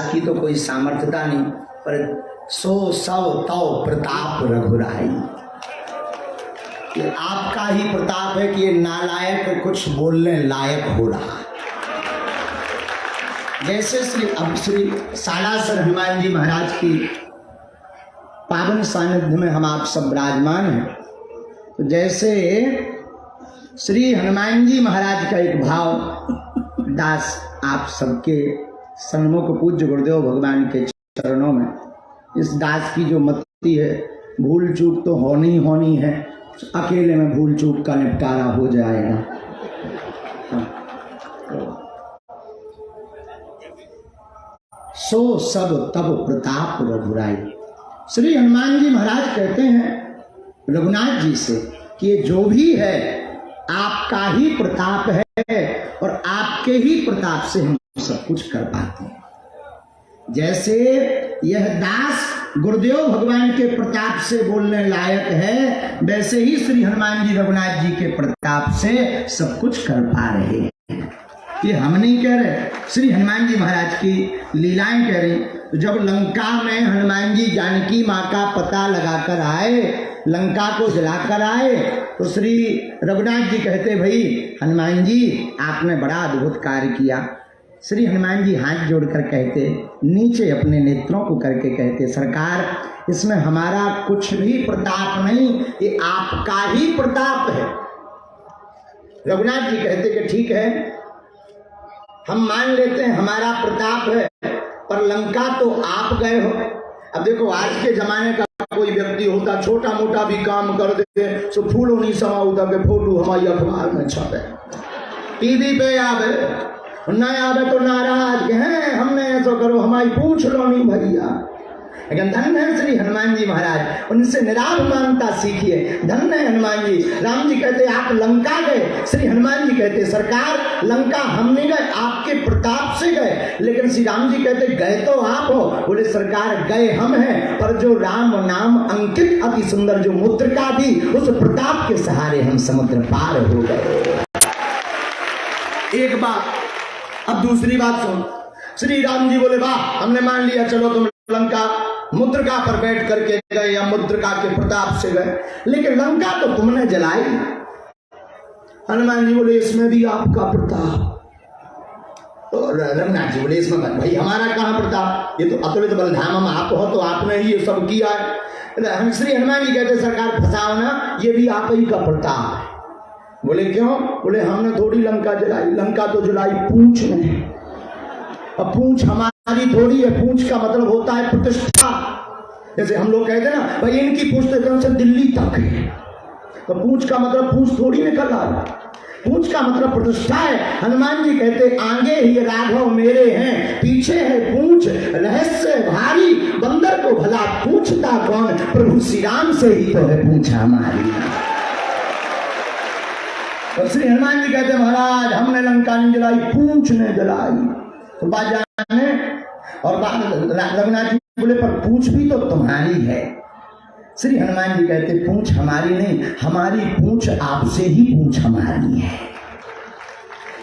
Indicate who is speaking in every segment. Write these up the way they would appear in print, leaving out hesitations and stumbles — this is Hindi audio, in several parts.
Speaker 1: की तो कोई सामर्थ्यता नहीं, पर सो सब तव प्रताप रघुराई। ये आपका ही प्रताप है कि ये नालायक कुछ बोलने लायक हो रहा। जैसे श्री सालासर हनुमान जी महाराज की पावन सानिध्य में हम आप सब विराजमान हैं, तो जैसे श्री हनुमान जी महाराज का एक भाव दास आप सबके सन्मुख पूज्य गुरुदेव भगवान के चरणों में, इस दास की जो मति है, भूल चूक तो होनी है, अकेले में भूल चूक का निपटारा हो जाएगा। सो सब तब प्रताप रघुराई। श्री हनुमान जी महाराज कहते हैं रघुनाथ जी से कि ये जो भी है आपका ही प्रताप है और आपके ही प्रताप से हम सब कुछ कर पाते हैं। जैसे यह दास गुरुदेव भगवान के प्रताप से बोलने लायक है, वैसे ही श्री हनुमान जी रघुनाथ जी के प्रताप से सब कुछ कर पा रहे हैं। ये हम नहीं कह रहे, श्री हनुमान जी महाराज की लीलाएं कह रही। तो जब लंका में हनुमान जी जानकी माँ का पता लगाकर आए, लंका को जलाकर आए, तो श्री रघुनाथ जी कहते भाई हनुमान जी आपने बड़ा अद्भुत कार्य किया। श्री हनुमान जी हाथ जोड़कर कहते, नीचे अपने नेत्रों को करके कहते, सरकार इसमें हमारा कुछ भी प्रताप नहीं, ये आपका ही प्रताप है। रघुनाथ जी कहते कि ठीक है, हम मान लेते हैं हमारा प्रताप है, पर लंका तो आप गए हो। अब देखो आज के जमाने का कोई व्यक्ति होता, छोटा मोटा भी काम कर देते, सो फूल नहीं समा होता के फोटो हमारी अखबार में छपे, टीवी पे आवे, न आवे तो नाराज हैं, हमने ऐसा करो, हमारी पूछ लो नहीं भैया। लेकिन धन है श्री हनुमान जी महाराज, उनसे निराभ मानता सीखिए। धन है हनुमान जी। राम जी कहते आप लंका गए, श्री हनुमान जी कहते सरकार लंका हम नहीं गए, आपके प्रताप से गए। लेकिन श्री राम जी कहते गए तो आप हो, बोले सरकार गए हम हैं, पर जो राम नाम अंकित अति सुंदर जो मुद्रिका दी, उस प्रताप के सहारे हम समुद्र पार हो गए। एक बात, अब दूसरी बात सुन। श्री राम जी बोले वाह, हमने मान लिया, चलो तुम लंका मुद्रिका पर बैठ करके गए या मुद्रिका के प्रताप से गए, लेकिन लंका तो तुमने जलाई। हनुमान जी बोले इसमें भी आपका प्रताप। तो रघुनाथ जी बोले इसमें भाई हमारा कहाँ प्रताप, ये तो अतुलित बलधाम आप हो, तो आपने ही ये सब किया है। श्री हनुमान जी कहते सरकार फंसाओ ना, ये भी आप ही का प्रताप है। बोले क्यों? बोले हमने थोड़ी लंका जलाई, लंका तो जलाई पूंछ में। अब पूंछ हमारी थोड़ी है, पूंछ का मतलब होता है प्रतिष्ठा। जैसे हम लोग कहते हैं ना भाई इनकी पूंछ तो से दिल्ली तक है, तो पूंछ का मतलब पूंछ थोड़ी निकल रहा, पूंछ का मतलब प्रतिष्ठा है। हनुमान जी कहते आगे ही राघव मेरे हैं, पीछे है पूंछ, रहस्य भारी, बंदर को भला पूछता कौन, प्रभु श्री राम से ही तो है पूंछ हमारी। और श्री हनुमान जी कहते महाराज हमने लंका नहीं जलाई, पूंछ ने जलाई। तो बात जाने, और रघुनाथ जी बोले पर पूंछ भी तो तुम्हारी है। श्री हनुमान जी कहते पूंछ हमारी नहीं, हमारी पूंछ आपसे ही पूंछ हमारी है,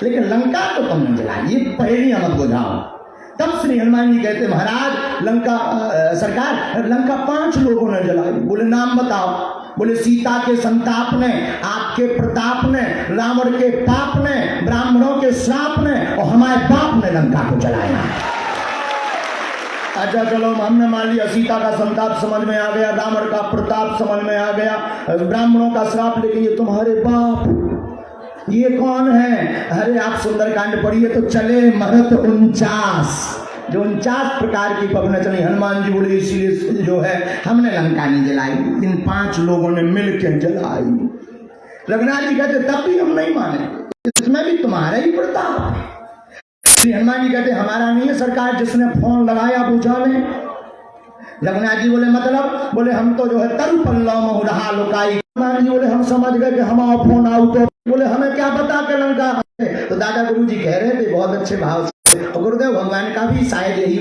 Speaker 1: लेकिन लंका तो तुमने जलाई, ये पहली मत बुझाओ। तब श्री हनुमान जी कहते महाराज लंका सरकार लंका 5 लोगों ने जलाई। बोले नाम बताओ। बोले सीता के संताप ने, आपके प्रताप ने, रावण के पाप ने, ब्राह्मणों के श्राप ने और हमारे बाप ने लंका को जलाया। अच्छा चलो हमने मान लिया सीता का संताप समझ में आ गया, रावण का प्रताप समझ में आ गया, ब्राह्मणों का श्राप, लेकिन ये तुम्हारे बाप ये कौन है? अरे आप सुंदरकांड पढ़िए तो चले महत 49, जो 49 प्रकार की पवन चली। हनुमान जी बोले इसीलिए जो है हमने लंका नहीं जलाई, इन 5 लोगों ने मिलकर जलाई। रघुनाथ जी कहते तब भी हम नहीं माने, इसमें भी तुम्हारा ही प्रताप है। श्री हनुमान जी कहते हमारा नहीं है सरकार, जिसने फोन लगाया बुझा ले। रघुनाथ जी बोले मतलब? बोले हम तो जो है तरु पल्लव में रहा लुकाई। हनुमान जी बोले हम समझ गए कि हमारा फोन आउट है। बोले हमें क्या पता कि लंका। तो दादा गुरु जी कह रहे थे बहुत अच्छे भाव से, गुरुदेव भगवान का भी शायद यही